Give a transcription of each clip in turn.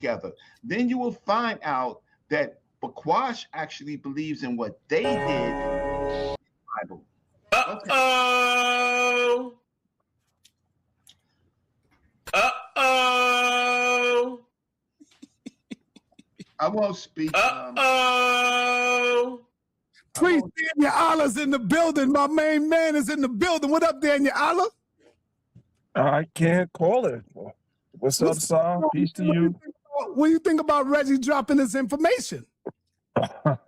together. Then you will find out that Bakwash actually believes in what they did in the Bible. Okay. Uh-oh. Uh-oh. I won't speak. Uh-oh. Please, Danyaahla's in the building. My main man is in the building. What up, Danyaahla? I can't call it. What's up, Sal? Peace to you. What do you think about Reggie dropping this information? Well,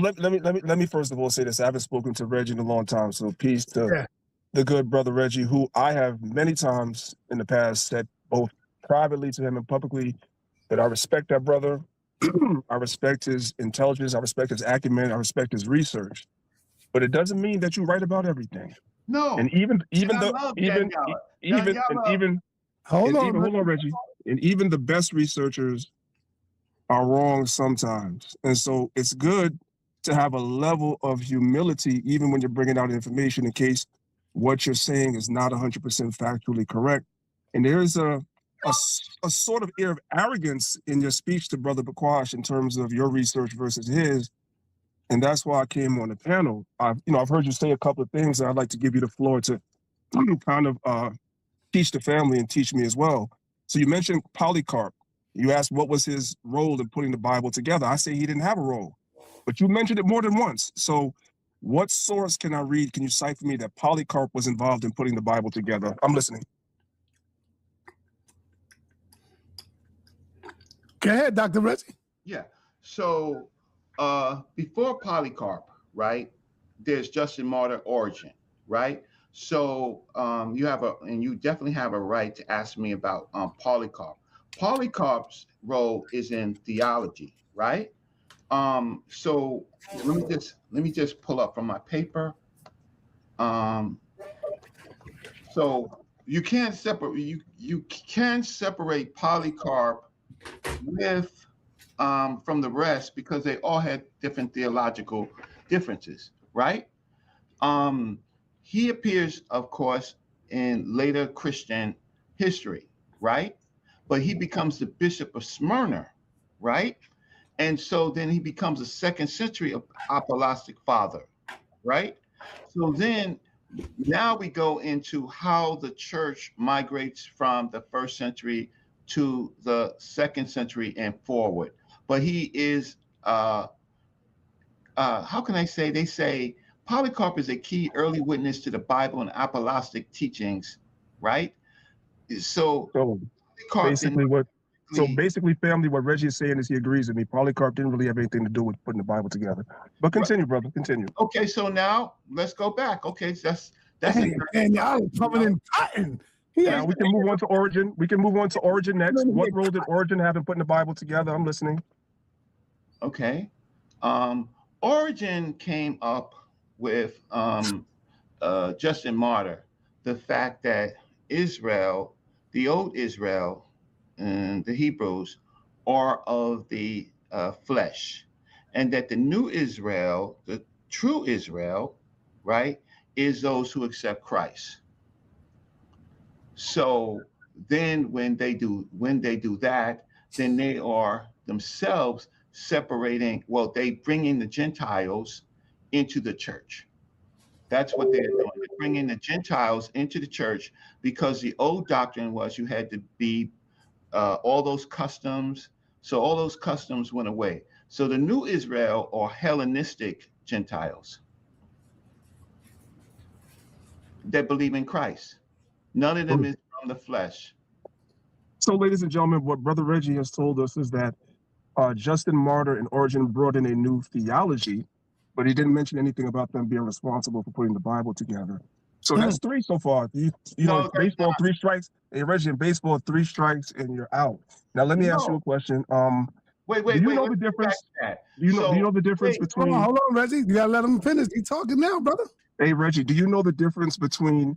let me first of all say this. I haven't spoken to Reggie in a long time, so peace to the good brother Reggie, who I have many times in the past said both privately to him and publicly that I respect that brother. I respect his intelligence. I respect his acumen. I respect his research. But it doesn't mean that you write about everything. No. And hold on, Reggie. And even the best researchers are wrong sometimes. And so it's good to have a level of humility, even when you're bringing out information, in case what you're saying is not 100% factually correct. And there is a sort of air of arrogance in your speech to Brother Bakwash in terms of your research versus his. And that's why I came on the panel. I've heard you say a couple of things, and I'd like to give you the floor to kind of teach the family and teach me as well. So you mentioned Polycarp. You asked what was his role in putting the Bible together. I say he didn't have a role, but you mentioned it more than once. So what source can I read? Can you cite for me that Polycarp was involved in putting the Bible together? I'm listening. Go ahead, Dr. Reggie. Yeah. So before Polycarp, right, there's Justin Martyr, Origen, right? So you definitely have a right to ask me about Polycarp. Polycarp's role is in theology, right? So let me just pull up from my paper. So you can separate Polycarp with from the rest because they all had different theological differences, right? He appears, of course, in later Christian history, right? But he becomes the Bishop of Smyrna, right? And so then he becomes a 2nd century apostolic father, right? So then now we go into how the church migrates from the 1st century to the 2nd century and forward. But he is, how can I say, they say Polycarp is a key early witness to the Bible and apostolic teachings, right? So basically, family, what Reggie is saying is he agrees with me. Polycarp didn't really have anything to do with putting the Bible together. But continue, brother, continue. Okay, so now let's go back. Okay, that's and y'all coming in cotton. Now we can move on to Origen. We can move on to Origen next. What role did Origen have in putting the Bible together? I'm listening. Okay. Origen came up with Justin Martyr, the fact that Israel, the old Israel, and the Hebrews are of the flesh, and that the new Israel, the true Israel, right, is those who accept Christ. So then when they do that, then they are themselves separating, they bring in the Gentiles into the church. That's what they're doing. They're bringing the Gentiles into the church because the old doctrine was you had to be all those customs. So all those customs went away. So the new Israel are Hellenistic Gentiles that believe in Christ. None of them is from the flesh. So, ladies and gentlemen, what Brother Reggie has told us is that Justin Martyr and Origen brought in a new theology, but he didn't mention anything about them being responsible for putting the Bible together. So that's 3 so far. You know, baseball, 3 strikes. Hey, Reggie, in baseball, 3 strikes and you're out. Now, let me ask you a question. Wait. Do you know the difference? Do you know the difference between? Hold on, Reggie. You gotta let him finish. He's talking now, brother. Hey, Reggie, do you know the difference between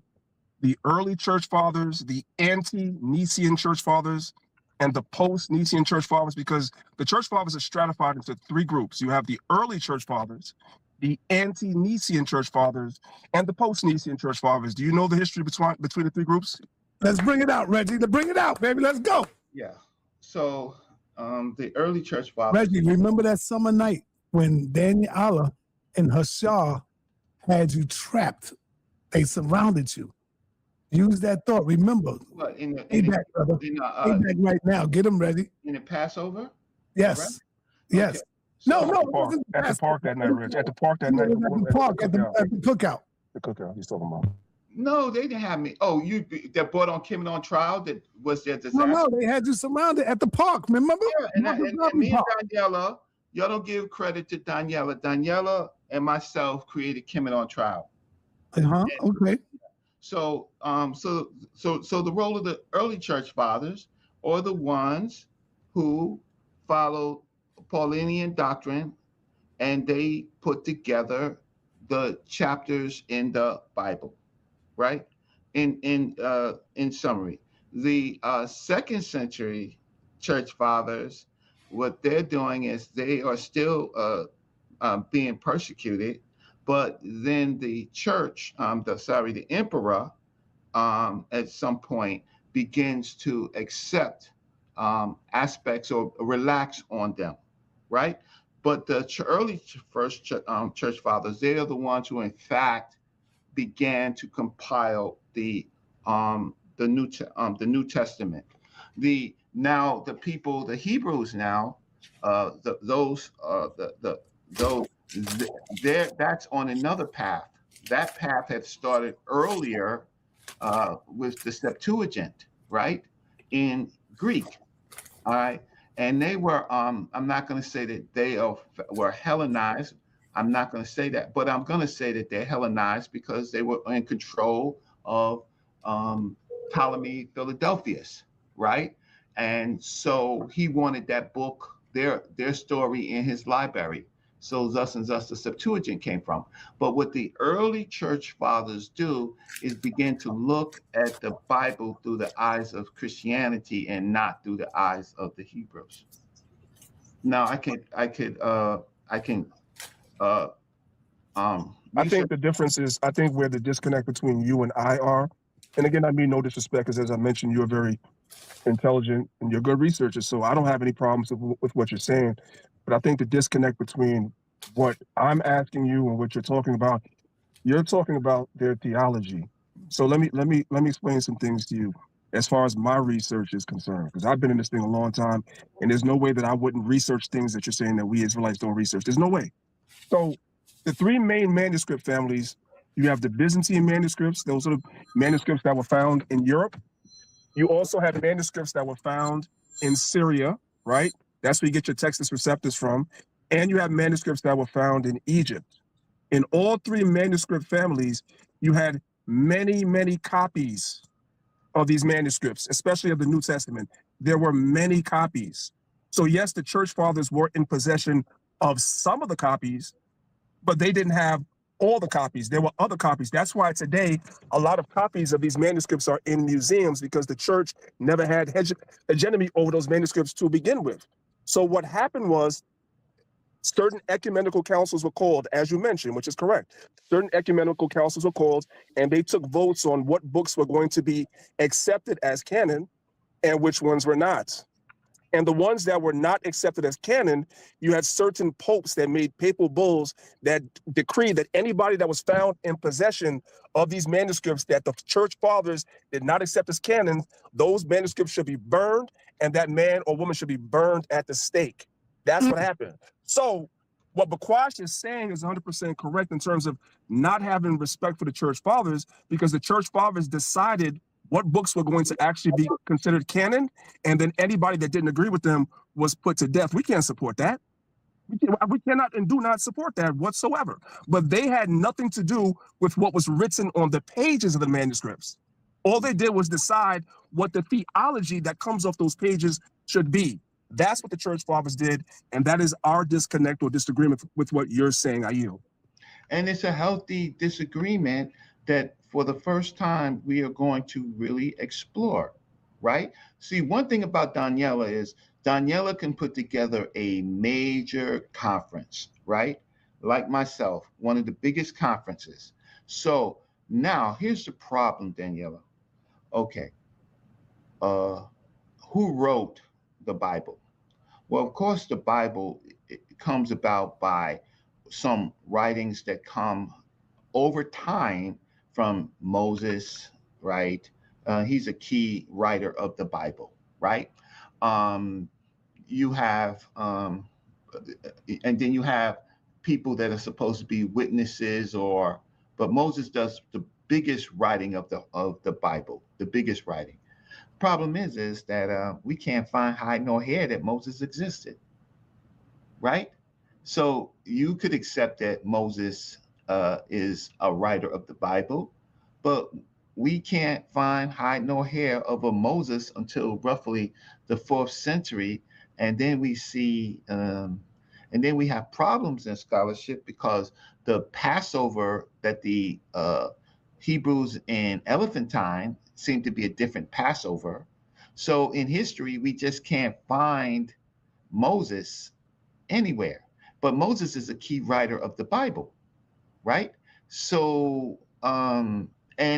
the early church fathers, the anti-Nicene church fathers, and the post-Nicene church fathers? Because the church fathers are stratified into 3 groups. You have the early church fathers, the anti-Nicene church fathers, and the post-Nicene church fathers. Do you know the history between the 3 groups? Let's bring it out, Reggie. Bring it out, baby. Let's go. Yeah. So the early church fathers. Reggie, remember that summer night when Danyaahla and Hashar had you trapped? They surrounded you. Use that thought. Remember. What in the Stay back, brother. Stay back right now. Get them ready. in the Passover? Yes. Right? Yes. Okay. No, So- no, At the park, at the park that night, Rich. At the park that night. At the park, at the cookout. The cookout he's talking about. No, they didn't have me. Oh, you that brought on Kim on trial that was their disaster. No, they had you surrounded at the park. Remember? Yeah, and me and Danyaahla, y'all don't give credit to Danyaahla. Danyaahla and myself created Kim on trial. Okay. So, so the role of the early church fathers are the ones who followed Paulinian doctrine, and they put together the chapters in the Bible, right? In summary, the second century church fathers, what they're doing is they are still being persecuted, but then the church, the emperor, at some point begins to accept aspects or relax on them, right? But the early first church fathers, they are the ones who, in fact, began to compile the New Testament. The Hebrews now, that's on another path. That path had started earlier with the Septuagint, right, in Greek. All right, and they were. I'm not going to say that they were Hellenized. I'm not going to say that, but I'm going to say that they're Hellenized because they were in control of Ptolemy Philadelphus, right? And so he wanted that book, their story, in his library. So thus the Septuagint came from. But what the early church fathers do is begin to look at the Bible through the eyes of Christianity and not through the eyes of the Hebrews. Now I think the difference is, I think where the disconnect between you and I are, and again, I mean no disrespect, because as I mentioned, you're very intelligent and you're good researchers, so I don't have any problems with what you're saying. But I think the disconnect between what I'm asking you and what you're talking about their theology. So let me explain some things to you as far as my research is concerned, because I've been in this thing a long time, and there's no way that I wouldn't research things that you're saying that we Israelites don't research. There's no way. So the three main manuscript families, you have the Byzantine manuscripts. Those are the manuscripts that were found in Europe. You also have manuscripts that were found in Syria, right? That's where you get your Textus Receptus from. And you have manuscripts that were found in Egypt. In all three manuscript families, you had many, many copies of these manuscripts, especially of the New Testament. There were many copies. So yes, the church fathers were in possession of some of the copies, but they didn't have all the copies. There were other copies. That's why today, a lot of copies of these manuscripts are in museums, because the church never had hegemony over those manuscripts to begin with. So what happened was, certain ecumenical councils were called, as you mentioned, which is correct. Certain ecumenical councils were called, and they took votes on what books were going to be accepted as canon and which ones were not. And the ones that were not accepted as canon, you had certain popes that made papal bulls that decreed that anybody that was found in possession of these manuscripts that the church fathers did not accept as canon, those manuscripts should be burned, and that man or woman should be burned at the stake. That's what happened. So what Bakwash is saying is 100% correct in terms of not having respect for the church fathers, because the church fathers decided what books were going to actually be considered canon, and then anybody that didn't agree with them was put to death. We can't support that. We cannot and do not support that whatsoever. But they had nothing to do with what was written on the pages of the manuscripts. All they did was decide what the theology that comes off those pages should be. That's what the church fathers did, and that is our disconnect or disagreement with what you're saying, I yield. And it's a healthy disagreement that for the first time we are going to really explore, right? See, one thing about Danyaahla is Danyaahla can put together a major conference, right? Like myself, one of the biggest conferences. So now here's the problem, Danyaahla. Okay. who wrote the Bible? Well, of course, the Bible it comes about by some writings that come over time from Moses, right? He's a key writer of the Bible, right? Um, you have, and then you have people that are supposed to be witnesses, or but Moses does the biggest writing of the Bible, the biggest writing. Problem is that we can't find hide nor hair that Moses existed, right? So you could accept that Moses is a writer of the Bible, but we can't find hide nor hair of a Moses until roughly the 4th century, and then we see, and then we have problems in scholarship because the Passover that the Hebrews in Elephantine seem to be a different Passover. So in history, we just can't find Moses anywhere. But Moses is a key writer of the Bible, right? So, and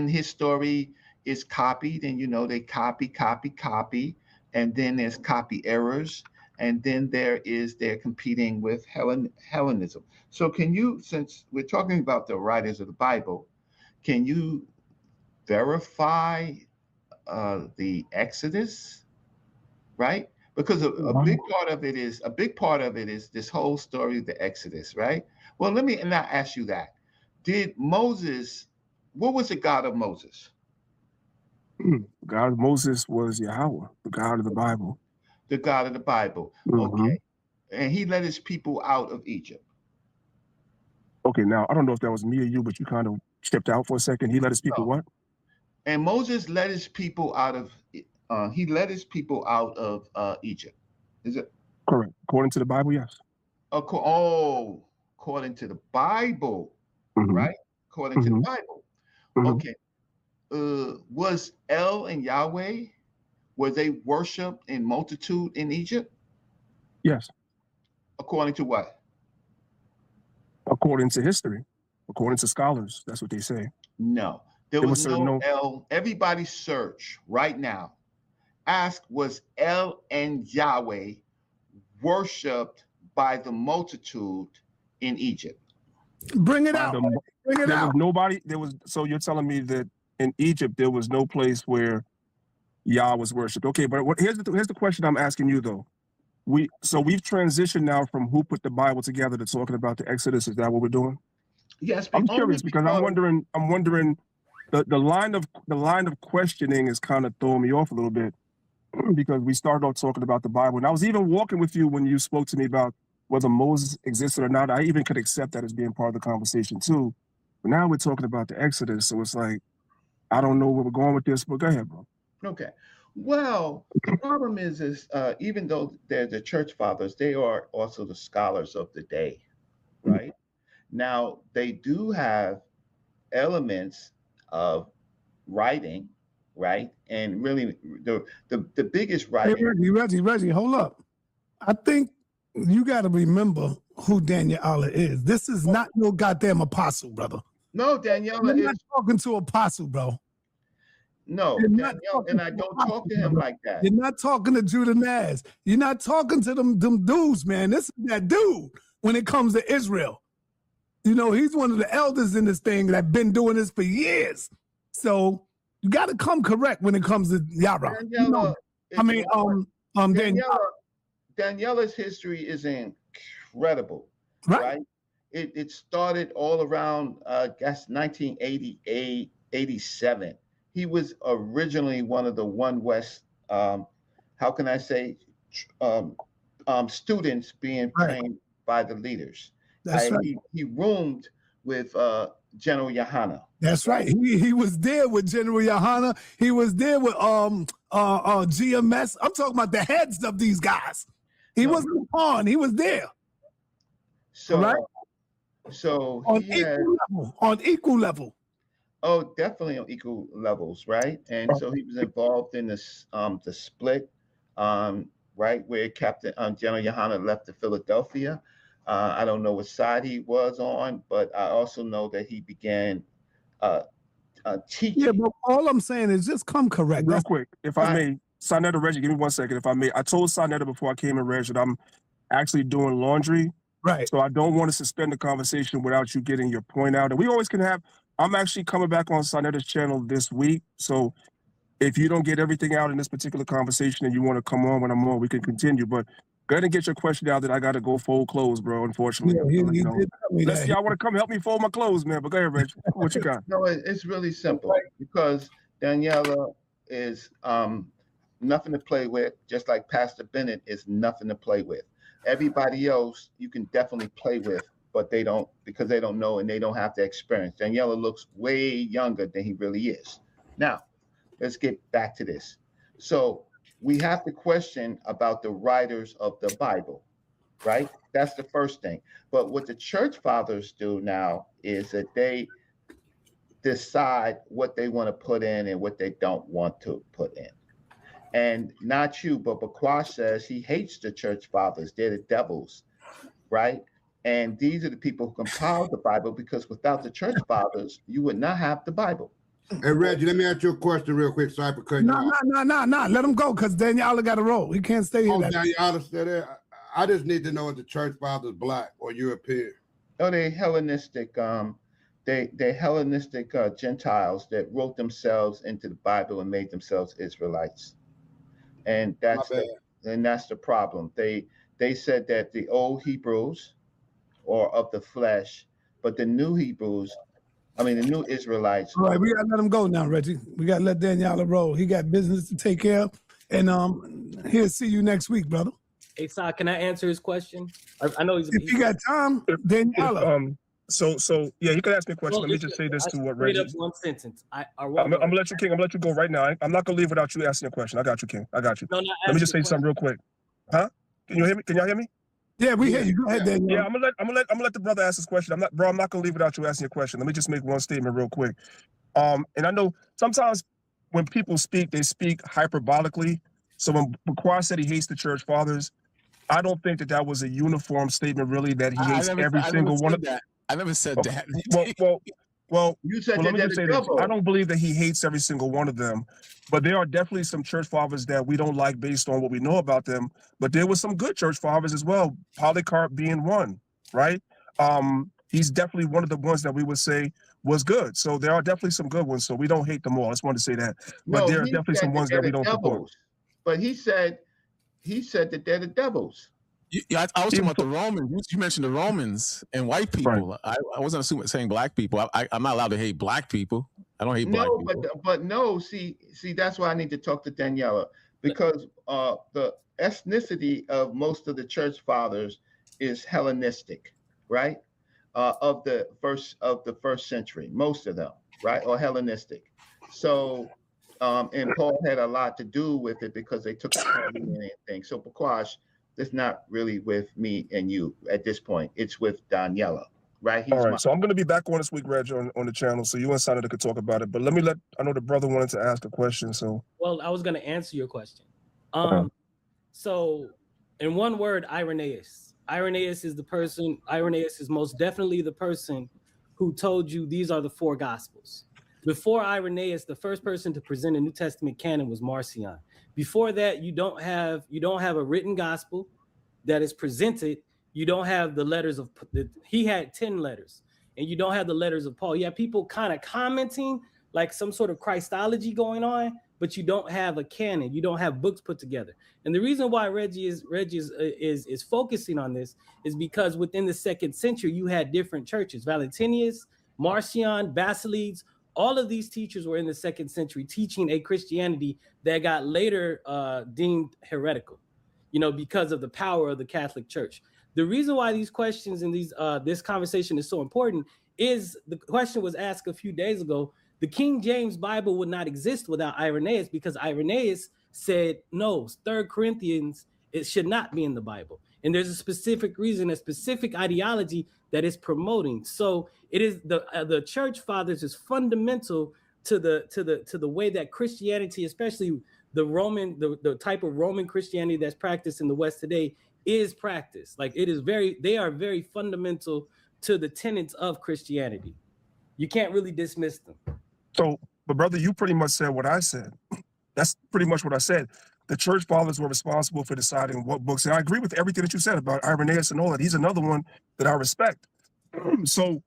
his story is copied, and they copy, and then there's copy errors, and then they're competing with Hellenism. So, can you, since we're talking about the writers of the Bible, can you verify the Exodus, right? Because a big part of it is this whole story of the Exodus, right? Well, let me now ask you that. What was the God of Moses? The God of Moses was Yahweh, the God of the Bible. The God of the Bible. Okay. And he led his people out of Egypt. Okay, now I don't know if that was me or you, but you kind of stepped out for a second. He led his people what? And Moses led his people out of Egypt. Is it correct? According to the Bible, yes. According to the Bible, right? According to the Bible. Okay. Was El and Yahweh, were they worshipped in multitude in Egypt? Yes. According to what? According to history, according to scholars, that's what they say. No, there was no El. Everybody search right now. Ask, was El and Yahweh worshipped by the multitude in Egypt? Bring it out. Bring it out. Was nobody. So you're telling me that in Egypt there was no place where Yah was worshipped? Okay, but here's the question I'm asking you though. We've transitioned now from who put the Bible together to talking about the Exodus. Is that what we're doing? Yes. I'm curious because I'm wondering. The line of questioning is kind of throwing me off a little bit because we started off talking about the Bible, and I was even walking with you when you spoke to me about whether Moses existed or not. I even could accept that as being part of the conversation too. But now we're talking about the Exodus, so it's like I don't know where we're going with this. But go ahead, bro. Okay. Well, the problem is even though they're the church fathers, they are also the scholars of the day, right? Now they do have elements of writing, right? And really, the biggest writing. Hey, Reggie, hold up. I think you got to remember who Danyaahla is. This is not no goddamn apostle, brother. No, Danyaahla You're not talking to apostle, bro. No, Danyaahla, and I don't talk to him like that. You're not talking to Judah Naz. You're not talking to them dudes, man. This is that dude when it comes to Israel. He's one of the elders in this thing that been doing this for years. So you got to come correct when it comes to Yahweh. Danyaahla's history is incredible, right? It started all around, I guess, 1988, 87. He was originally one of the One West, students being trained by the leaders. That's right. He roomed with General Yohana. That's right. He was there with General Yohana. He was there with GMS. I'm talking about the heads of these guys. He wasn't a pawn. He was there. So, right? So on equal level. Oh, definitely on equal levels, right? And so he was involved in this the split, right, where Captain General Yohana left to Philadelphia. I don't know what side he was on, but I also know that he began teaching. Yeah, but all I'm saying is just come correct. Real quick, if I may, Sonetta, Reggie, give me 1 second if I may. I told Sonetta before I came in, Reg, that I'm actually doing laundry. Right. So I don't want to suspend the conversation without you getting your point out. And we always can have, I'm actually coming back on Sonetta's channel this week. So if you don't get everything out in this particular conversation and you want to come on when I'm on, we can continue. But go ahead and get your question out that I got to go fold clothes, bro, unfortunately. Yeah, he did tell me Let's that. see, I want to come help me fold my clothes, man. But go ahead, Reg. What you got? No, it's really simple because Danyaahla is nothing to play with, just like Pastor Bennett is nothing to play with. Everybody else you can definitely play with, but they don't, because they don't know and they don't have the experience. Danyaahla looks way younger than he really is. Now, let's get back to this. So we have to question about the writers of the Bible, right? That's the first thing. But what the church fathers do now is that they decide what they want to put in and what they don't want to put in. And not you, but Bakwash says he hates the church fathers. They're the devils, right? And these are the people who compiled the Bible, because without the church fathers, you would not have the Bible. Hey, Reggie, let me ask you a question real quick. Sorry for cutting you off. No. Let him go, because Danyaahla got a roll. He can't stay here. Oh, Danyaahla stay there. I just need to know if the church fathers black or European. No, they Hellenistic. They Hellenistic Gentiles that wrote themselves into the Bible and made themselves Israelites. And that's the problem. They said that the old Hebrews are of the flesh, but the new the new Israelites. All right, we gotta let him go now, Reggie. We gotta let Danyaahla roll. He got business to take care of, and he'll see you next week, brother. Hey, Si, can I answer his question? I know he's. If you got time, Danyaahla. So yeah, you can ask me a question. Let me just say this to what Reggie. Up one sentence. I'm gonna let you, King. I'm gonna let you go right now. I'm not gonna leave without you asking a question. I got you, King. I got you. No, let me just say something real quick. Huh? Can you hear me? Can y'all hear me? Yeah, we hear you. Go ahead, Daniel. Yeah, I'm gonna let the brother ask his question. I'm not gonna leave without you asking a question. Let me just make one statement real quick. And I know sometimes when people speak, they speak hyperbolically. So when Bakwash said he hates the church fathers, I don't think that was a uniform statement, really, that he hates every single one of them. I never said that. Well, you said let me just say this. I don't believe that he hates every single one of them, but there are definitely some church fathers that we don't like based on what we know about them. But there was some good church fathers as well, Polycarp being one, right? He's definitely one of the ones that we would say was good. So there are definitely some good ones. So we don't hate them all. I just wanted to say that. But there are definitely some ones that we don't support. But he said that they're the devils. Yeah, I was talking about the Romans. You mentioned the Romans and white people. Right. I wasn't saying black people. I'm not allowed to hate black people. I don't hate black people. But no, see, that's why I need to talk to Danyaahla, because the ethnicity of most of the church fathers is Hellenistic, right? Of the first century, most of them, right, or Hellenistic. So, and Paul had a lot to do with it because they took the Palestinian thing. So, Bakwash, it's not really with me and you at this point. It's with Danyaahla, right? All right. So I'm going to be back on this week, Reg, on the channel, so you and Senator could talk about it. But I know the brother wanted to ask a question. So. Well, I was going to answer your question. So, in one word, Irenaeus. Irenaeus is most definitely the person who told you these are the four gospels. Before Irenaeus, the first person to present a New Testament canon was Marcion. Before that, you don't have a written gospel that is presented. You don't have the letters of, he had 10 letters, and you don't have the letters of Paul. You have people kind of commenting like some sort of Christology going on, but you don't have a canon. You don't have books put together. And the reason why Reggie is focusing on this is because within the 2nd century, you had different churches: Valentinius, Marcion, Basilides. All of these teachers were in the 2nd century teaching a Christianity that got later deemed heretical, because of the power of the Catholic Church. The reason why these questions and this conversation is so important is the question was asked a few days ago. The King James Bible would not exist without Irenaeus, because Irenaeus said, no, 3 Corinthians, it should not be in the Bible. And there's a specific reason, a specific ideology that is promoting. So it is the church fathers is fundamental to the way that Christianity, especially the type of Roman Christianity that's practiced in the West today, is practiced. Like they are very fundamental to the tenets of Christianity. You can't really dismiss them. So, but brother, you pretty much said what I said. That's pretty much what I said. The church fathers were responsible for deciding what books. And I agree with everything that you said about Irenaeus and all that. He's another one that I respect. So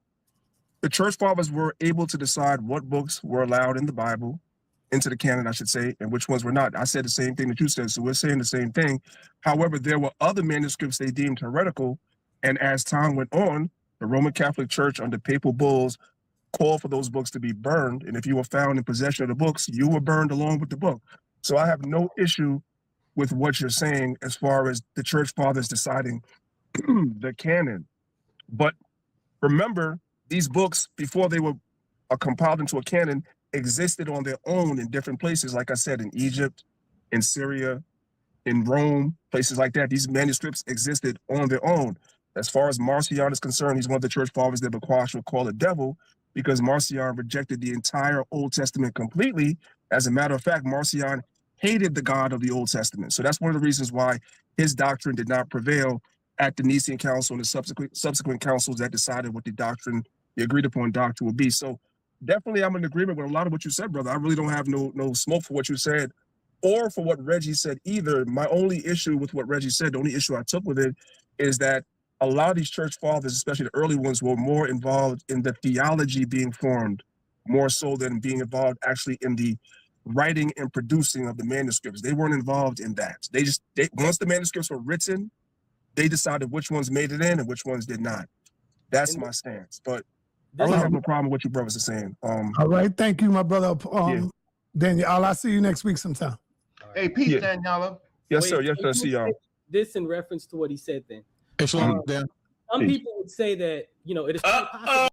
the church fathers were able to decide what books were allowed in the Bible, into the canon, I should say, and which ones were not. I said the same thing that you said, so we're saying the same thing. However, there were other manuscripts they deemed heretical, and as time went on, the Roman Catholic Church under papal bulls called for those books to be burned, and if you were found in possession of the books, you were burned along with the book. So I have no issue with what you're saying as far as the church fathers deciding the canon. But remember, these books, before they were compiled into a canon, existed on their own in different places, like I said, in Egypt, in Syria, in Rome, places like that. These manuscripts existed on their own. As far as Marcion is concerned, he's one of the church fathers that Bequash would call a devil, because Marcion rejected the entire Old Testament completely. As a matter of fact, Marcion hated the God of the Old Testament. So that's one of the reasons why his doctrine did not prevail at the Nicene Council and the subsequent councils that decided what the doctrine, the agreed upon doctrine would be. So definitely I'm in agreement with a lot of what you said, brother. I really don't have no smoke for what you said or for what Reggie said either. My only issue with what Reggie said, the only issue I took with it is that a lot of these church fathers, especially the early ones, were more involved in the theology being formed, more so than being involved actually in the writing and producing of the manuscripts. They weren't involved in that. Once the manuscripts were written, they decided which ones made it in and which ones did not. That's my stance. But I don't have no problem with what you brothers are saying. All right, thank you, my brother. Danyaahla, I'll see you next week sometime. Hey, peace, Danyaahla. Yes, sir. Yes, sir. See y'all. This in reference to what he said then. Hey, Shalom, Dan. Some people would say that, it is quite possible